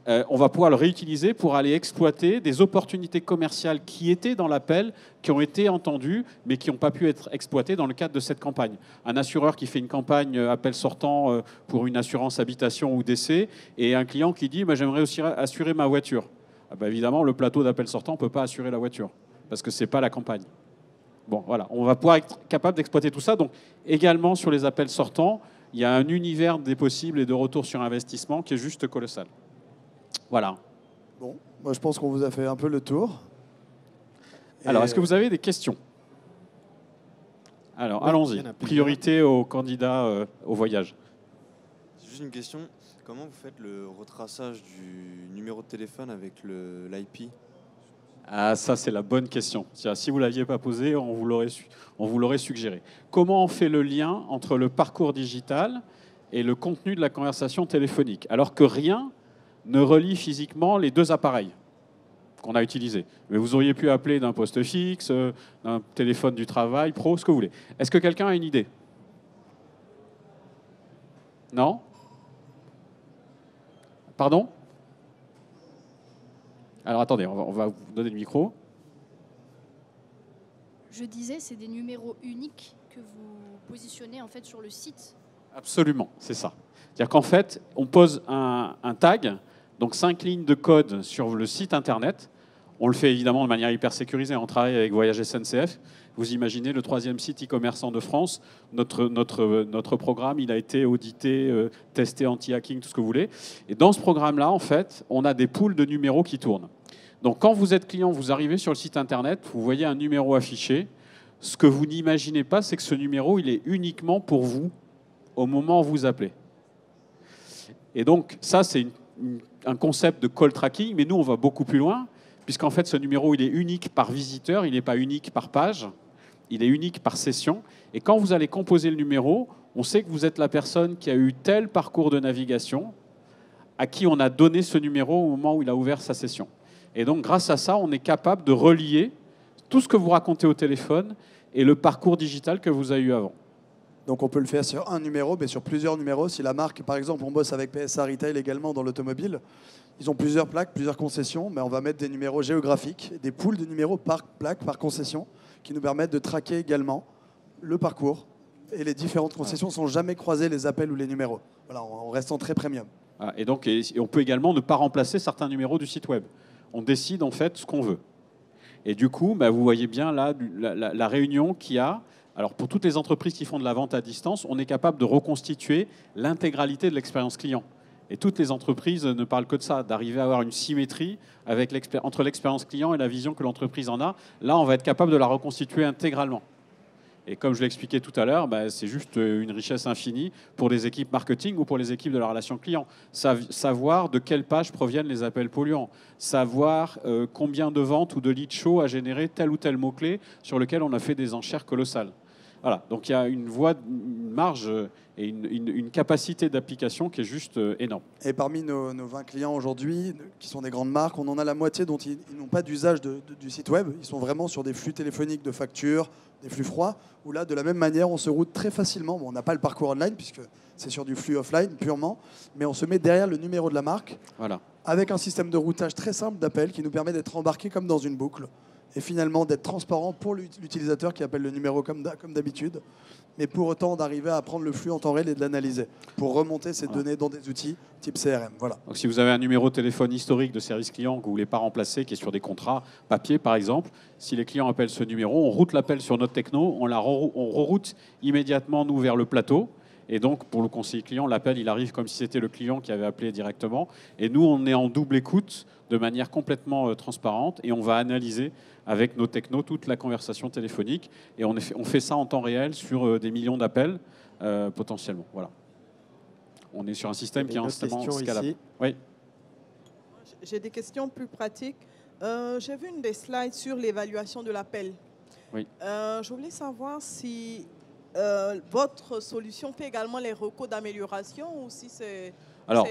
On va pouvoir le réutiliser pour aller exploiter des opportunités commerciales qui étaient dans l'appel, qui ont été entendues, mais qui n'ont pas pu être exploitées dans le cadre de cette campagne. Un assureur qui fait une campagne appel sortant pour une assurance habitation ou décès, et un client qui dit j'aimerais aussi assurer ma voiture. Évidemment, le plateau d'appel sortant ne peut pas assurer la voiture, parce que ce n'est pas la campagne. Bon, voilà, on va pouvoir être capable d'exploiter tout ça. Donc, également sur les appels sortants, il y a un univers des possibles et de retour sur investissement qui est juste colossal. Voilà. Bon, moi je pense qu'on vous a fait un peu le tour. Alors, est-ce que vous avez des questions? Alors, allons-y. Priorité aux candidats au voyage. C'est juste une question. Comment vous faites le retraçage du numéro de téléphone avec l'IP? Ah, ça, c'est la bonne question. Si vous ne l'aviez pas posée, on vous l'aurait suggéré. Comment on fait le lien entre le parcours digital et le contenu de la conversation téléphonique, alors que rien ne relie physiquement les deux appareils? qu'on a utilisé. Mais vous auriez pu appeler d'un poste fixe, d'un téléphone du travail, pro, ce que vous voulez. Est-ce que quelqu'un a une idée? Non? Pardon? Alors attendez, on va vous donner le micro. Je disais, c'est des numéros uniques que vous positionnez en fait sur le site. Absolument, c'est ça. C'est-à-dire qu'en fait, on pose un tag, donc 5 lignes de code sur le site internet. On le fait évidemment de manière hyper sécurisée. On travaille avec Voyage SNCF. Vous imaginez le 3e site e-commerçant de France. Notre programme, il a été audité, testé anti-hacking, tout ce que vous voulez. Et dans ce programme-là, en fait, on a des pools de numéros qui tournent. Donc quand vous êtes client, vous arrivez sur le site internet, vous voyez un numéro affiché. Ce que vous n'imaginez pas, c'est que ce numéro, il est uniquement pour vous au moment où vous appelez. Et donc ça, c'est un concept de call tracking, mais nous, on va beaucoup plus loin, puisqu'en fait, ce numéro, il est unique par visiteur, il n'est pas unique par page, il est unique par session. Et quand vous allez composer le numéro, on sait que vous êtes la personne qui a eu tel parcours de navigation, à qui on a donné ce numéro au moment où il a ouvert sa session. Et donc, grâce à ça, on est capable de relier tout ce que vous racontez au téléphone et le parcours digital que vous avez eu avant. Donc on peut le faire sur un numéro, mais sur plusieurs numéros. Si la marque, par exemple, on bosse avec PSA Retail également dans l'automobile, ils ont plusieurs plaques, plusieurs concessions, mais on va mettre des numéros géographiques, des pools de numéros par plaque, par concession, qui nous permettent de traquer également le parcours. Et les différentes concessions ne sont jamais croisées, les appels ou les numéros. Voilà, en restant très premium. Et donc, on peut également ne pas remplacer certains numéros du site web. On décide en fait ce qu'on veut. Et du coup, vous voyez bien là la réunion qu'il y a. Alors pour toutes les entreprises qui font de la vente à distance, on est capable de reconstituer l'intégralité de l'expérience client. Et toutes les entreprises ne parlent que de ça, d'arriver à avoir une symétrie entre l'expérience client et la vision que l'entreprise en a. Là, on va être capable de la reconstituer intégralement. Et comme je l'expliquais tout à l'heure, c'est juste une richesse infinie pour les équipes marketing ou pour les équipes de la relation client. Savoir de quelle page proviennent les appels polluants. Savoir combien de ventes ou de leads chauds a généré tel ou tel mot-clé sur lequel on a fait des enchères colossales. Voilà, donc il y a une marge et une capacité d'application qui est juste énorme. Et parmi nos 20 clients aujourd'hui, qui sont des grandes marques, on en a la moitié dont ils n'ont pas d'usage du site web. Ils sont vraiment sur des flux téléphoniques de factures, des flux froids, où là, de la même manière, on se route très facilement. Bon, on n'a pas le parcours online, puisque c'est sur du flux offline purement, mais on se met derrière le numéro de la marque, voilà, avec un système de routage très simple d'appel qui nous permet d'être embarqué comme dans une boucle. Et finalement d'être transparent pour l'utilisateur qui appelle le numéro comme d'habitude, mais pour autant d'arriver à prendre le flux en temps réel et de l'analyser, pour remonter ces données dans des outils type CRM. Voilà. Donc si vous avez un numéro de téléphone historique de service client que vous ne voulez pas remplacer, qui est sur des contrats papier par exemple, si les clients appellent ce numéro, on route l'appel sur notre techno, on reroute immédiatement nous vers le plateau. Et donc, pour le conseiller client, l'appel, il arrive comme si c'était le client qui avait appelé directement. Et nous, on est en double écoute de manière complètement transparente et on va analyser avec nos technos toute la conversation téléphonique. Et on fait ça en temps réel sur des millions d'appels potentiellement. Voilà. On est sur un système qui est extrêmement scalable. Ici. Oui. J'ai des questions plus pratiques. J'ai vu une des slides sur l'évaluation de l'appel. Oui. Je voulais savoir si votre solution fait également les recours d'amélioration ou si c'est... Alors,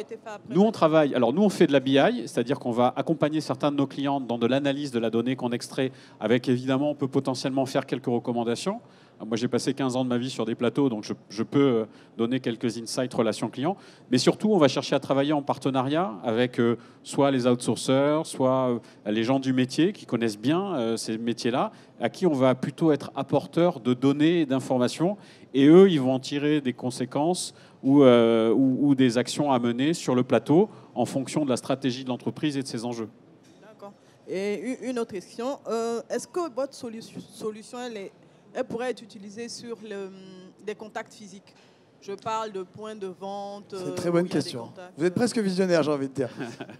nous, on travaille. Alors, nous, on fait de la BI, c'est-à-dire qu'on va accompagner certains de nos clients dans de l'analyse de la donnée qu'on extrait, avec évidemment, on peut potentiellement faire quelques recommandations. Moi, j'ai passé 15 ans de ma vie sur des plateaux, donc je peux donner quelques insights relation client. Mais surtout, on va chercher à travailler en partenariat avec soit les outsourceurs, soit les gens du métier qui connaissent bien ces métiers-là, à qui on va plutôt être apporteur de données et d'informations. Et eux, ils vont en tirer des conséquences ou des actions à mener sur le plateau en fonction de la stratégie de l'entreprise et de ses enjeux. D'accord. Et une autre question, est-ce que votre solution elle pourrait être utilisée sur des contacts physiques? Je parle de points de vente. C'est une très bonne question. Vous êtes presque visionnaire, j'ai envie de dire.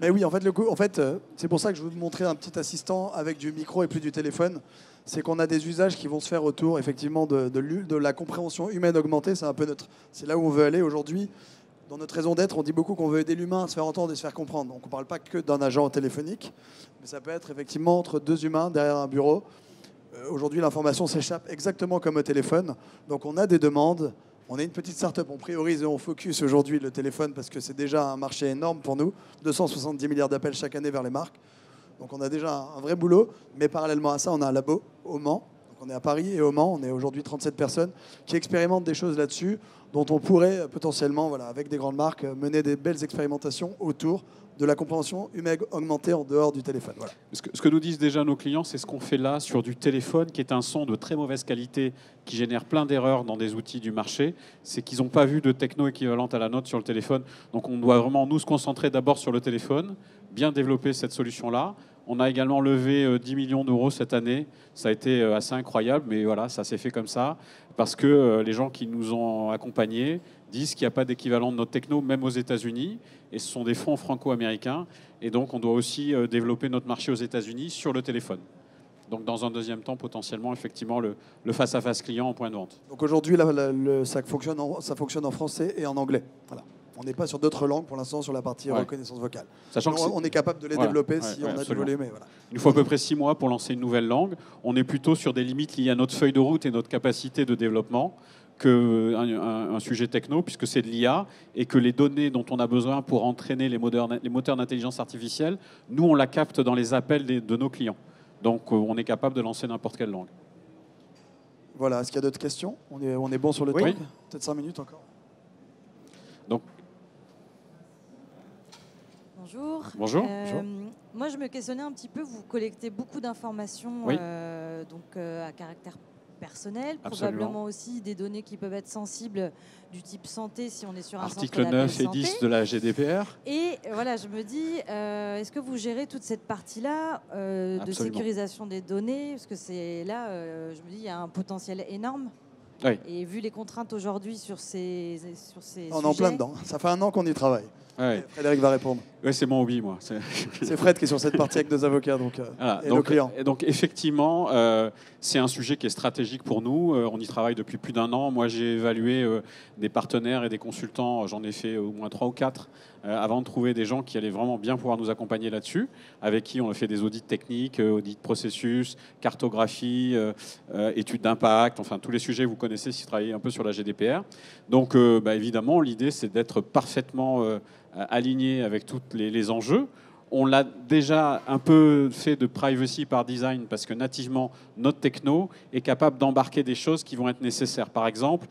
Mais oui, en fait, c'est pour ça que je vous montrais un petit assistant avec du micro et plus du téléphone. C'est qu'on a des usages qui vont se faire autour, effectivement, de la compréhension humaine augmentée. C'est là où on veut aller aujourd'hui. Dans notre raison d'être, on dit beaucoup qu'on veut aider l'humain à se faire entendre et se faire comprendre. Donc on ne parle pas que d'un agent téléphonique, mais ça peut être effectivement entre deux humains derrière un bureau. Aujourd'hui, l'information s'échappe exactement comme au téléphone. Donc on a des demandes. On est une petite start-up, on priorise et on focus aujourd'hui le téléphone parce que c'est déjà un marché énorme pour nous. 270 milliards d'appels chaque année vers les marques. Donc on a déjà un vrai boulot, mais parallèlement à ça, on a un labo au Mans. Donc on est à Paris et au Mans, on est aujourd'hui 37 personnes qui expérimentent des choses là-dessus, dont on pourrait potentiellement, voilà, avec des grandes marques, mener des belles expérimentations autour de la compréhension humaine augmentée en dehors du téléphone. Voilà. Ce que nous disent déjà nos clients, c'est ce qu'on fait là sur du téléphone, qui est un son de très mauvaise qualité, qui génère plein d'erreurs dans des outils du marché. C'est qu'ils n'ont pas vu de techno équivalente à la nôtre sur le téléphone. Donc on doit vraiment, nous, se concentrer d'abord sur le téléphone, bien développer cette solution-là. On a également levé 10 millions d'euros cette année. Ça a été assez incroyable, mais voilà, ça s'est fait comme ça, parce que les gens qui nous ont accompagnés disent qu'il n'y a pas d'équivalent de notre techno, même aux États-Unis, et ce sont des fonds franco-américains, et donc on doit aussi développer notre marché aux États-Unis sur le téléphone. Donc dans un deuxième temps, potentiellement, effectivement, le face-à-face client en point de vente. Donc aujourd'hui, ça fonctionne en français et en anglais. Voilà. On n'est pas sur d'autres langues pour l'instant sur la partie reconnaissance vocale. Sachant que on est capable de les développer si on a du volume. Voilà. Il nous faut à peu près 6 mois pour lancer une nouvelle langue. On est plutôt sur des limites liées à notre feuille de route et notre capacité de développement qu'un sujet techno, puisque c'est de l'IA, et que les données dont on a besoin pour entraîner les moteurs d'intelligence artificielle, nous, on la capte dans les appels de nos clients. Donc, on est capable de lancer n'importe quelle langue. Voilà. Est-ce qu'il y a d'autres questions ? On est bon sur le temps ? Peut-être 5 minutes encore. Donc, bonjour. Bonjour. Moi, je me questionnais un petit peu. Vous collectez beaucoup d'informations à caractère personnel, probablement aussi des données qui peuvent être sensibles du type santé si on est sur un article 9 et 10 de la GDPR. Et voilà, je me dis, est-ce que vous gérez toute cette partie-là de sécurisation des données ? Parce que c'est là, je me dis, il y a un potentiel énorme. Oui. Et vu les contraintes aujourd'hui sur ces on est en plein dedans. Ça fait 1 an qu'on y travaille. Ouais. Frédéric va répondre. Oui, c'est mon hobby, moi. C'est Fred qui est sur cette partie avec nos avocats et nos clients. Donc effectivement, c'est un sujet qui est stratégique pour nous. On y travaille depuis plus d'1 an. Moi, j'ai évalué des partenaires et des consultants. J'en ai fait au moins 3 ou 4 avant de trouver des gens qui allaient vraiment bien pouvoir nous accompagner là-dessus, avec qui on a fait des audits techniques, audits de processus, cartographie, études d'impact, enfin tous les sujets que vous connaissez si vous travaillez un peu sur la GDPR. Donc évidemment, l'idée, c'est d'être parfaitement aligné avec tous les enjeux. On l'a déjà un peu fait de privacy par design parce que nativement, notre techno est capable d'embarquer des choses qui vont être nécessaires. Par exemple,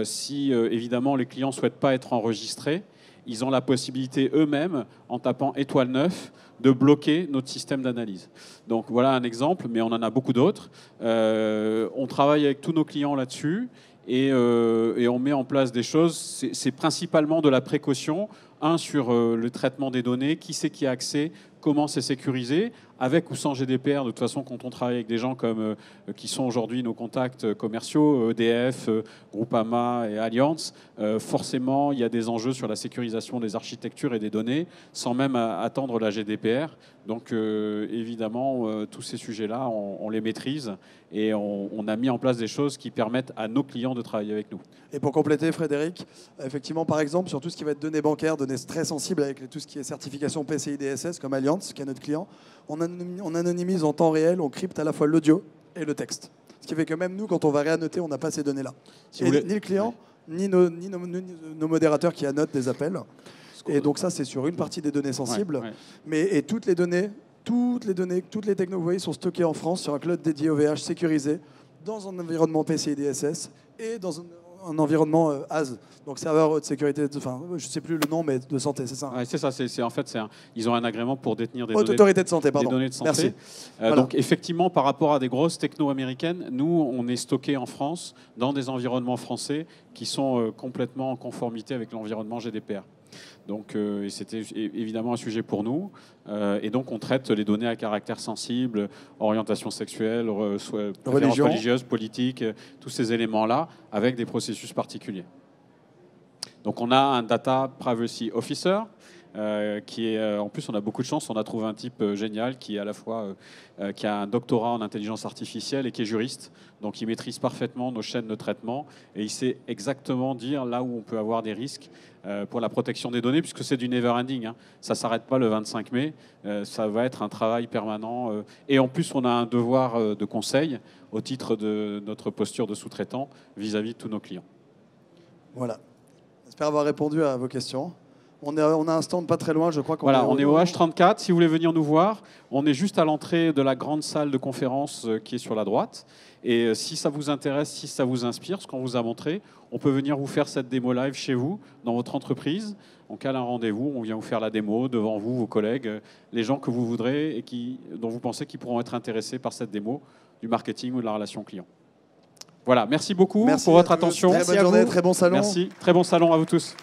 si évidemment les clients ne souhaitent pas être enregistrés, ils ont la possibilité eux-mêmes, en tapant étoile 9, de bloquer notre système d'analyse. Donc voilà un exemple, mais on en a beaucoup d'autres. On travaille avec tous nos clients là-dessus et on met en place des choses. C'est principalement de la précaution. Sur le traitement des données, qui c'est qui a accès, comment c'est sécurisé, avec ou sans GDPR. De toute façon, quand on travaille avec des gens comme qui sont aujourd'hui nos contacts commerciaux, EDF, Groupama et Allianz, forcément, il y a des enjeux sur la sécurisation des architectures et des données, sans même attendre la GDPR. Donc, évidemment, tous ces sujets-là, on les maîtrise et on a mis en place des choses qui permettent à nos clients de travailler avec nous. Et pour compléter, Frédéric, effectivement, par exemple, sur tout ce qui va être données bancaires, données très sensibles avec tout ce qui est certification PCI DSS, comme Allianz, qui est notre client, on anonymise en temps réel, on crypte à la fois l'audio et le texte. Ce qui fait que même nous, quand on va réannoter, on n'a pas ces données-là. Ni le client, ni nos modérateurs qui annotent des appels. Et donc ça, c'est sur une partie des données sensibles. Et toutes les données, toutes les technos, vous voyez, sont stockées en France sur un cloud dédié OVH sécurisé, dans un environnement PCI DSS et dans un environnement AS, donc serveur haute sécurité, enfin, je ne sais plus le nom, mais de santé, c'est ça. C'est ça, ils ont un agrément pour détenir des autorité de santé, pardon. Des données de santé. Merci. Voilà. Donc effectivement, par rapport à des grosses techno américaines, nous, on est stocké en France, dans des environnements français qui sont complètement en conformité avec l'environnement GDPR. Donc, c'était évidemment un sujet pour nous. Et donc, on traite les données à caractère sensible, orientation sexuelle, religieuse, politique, tous ces éléments-là, avec des processus particuliers. Donc, on a un Data Privacy Officer, qui est, en plus, on a beaucoup de chance, on a trouvé un type génial qui est à la fois qui a un doctorat en intelligence artificielle et qui est juriste. Donc, il maîtrise parfaitement nos chaînes de traitement et il sait exactement dire là où on peut avoir des risques pour la protection des données, puisque c'est du never-ending. Ça ne s'arrête pas le 25 mai. Ça va être un travail permanent. Et en plus, on a un devoir de conseil au titre de notre posture de sous-traitant vis-à-vis de tous nos clients. Voilà. J'espère avoir répondu à vos questions. On a un stand pas très loin, je crois. Voilà, on est au H34. Si vous voulez venir nous voir, on est juste à l'entrée de la grande salle de conférence qui est sur la droite. Et si ça vous intéresse, si ça vous inspire, ce qu'on vous a montré, on peut venir vous faire cette démo live chez vous, dans votre entreprise. On cale un rendez-vous, on vient vous faire la démo devant vous, vos collègues, les gens que vous voudrez et dont vous pensez qu'ils pourront être intéressés par cette démo du marketing ou de la relation client. Voilà, merci beaucoup pour votre attention. Très bonne journée, très bon salon. Merci, très bon salon à vous tous.